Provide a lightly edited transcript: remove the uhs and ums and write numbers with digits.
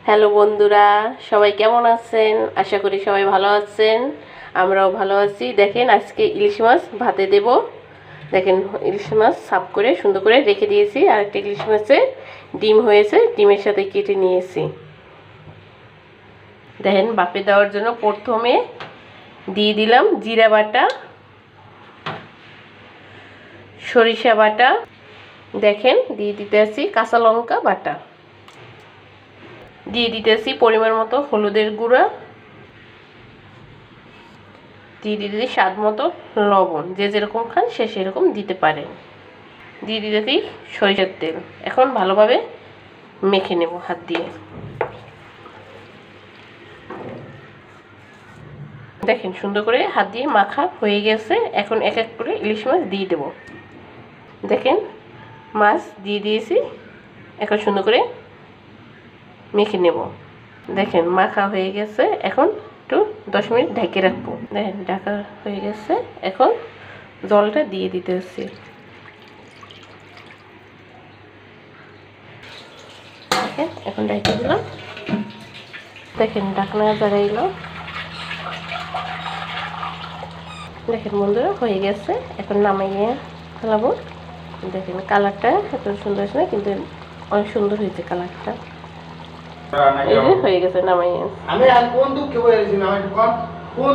Hello বন্ধুরা, সবাই কেমন আছেন? আশা করি সবাই ভালো আছেন। আমরাও ভালো আছি। দেখেন আজকে ইলিশ মাছ ভাতে দেব। দেখেন ইলিশ মাছ সাফ করে সুন্দর করে রেখে দিয়েছি। আর একটা ইলিশ মাছে ডিম হয়েছে, ডিমের সাথে কেটে নিয়েছি। দেখেন বাপে দেওয়ার জন্য প্রথমে দিয়ে দিলাম জিরা বাটা, সরিষা বাটা, দেখেন দিয়ে দিতেছি কাঁচা লঙ্কা বাটা, দিয়ে দিতেছি পরিমাণ মতো হলুদের গুঁড়া, দিয়ে দিতেছি স্বাদ মতো লবণ, যে যেরকম খান সে সেরকম দিতে পারে, দিয়ে দিতেছি সরিষার তেল। এখন ভালোভাবে মেখে নেব হাত দিয়ে। দেখেন সুন্দর করে হাত দিয়ে মাখা হয়ে গেছে। এখন এক এক করে ইলিশ মাছ দিয়ে দেব। দেখেন মাছ দিয়ে দিয়েছি, এখন সুন্দর করে মেখে নেব। দেখেন মাখা হয়ে গেছে। এখন একটু 10 মিনিট ঢেকে রাখবো। দেখেন ঢাকা হয়ে গেছে। এখন জলটা দিয়ে দিতে হচ্ছে। দেখেন এখন ঢেকে দিলাম। দেখেন ঢাকনা দাঁড়াইলো। দেখেন বন্ধুরা হয়ে গেছে। এখন নামাইয়ে ফেলাবো। দেখেন কালারটা এত সুন্দর হয়েছে না, কিন্তু অনেক সুন্দর হয়েছে কালারটা। এই যে হয়ে গেছে নামাইয়ে। আমি আর কোন দুঃখে বলেছি না, কোন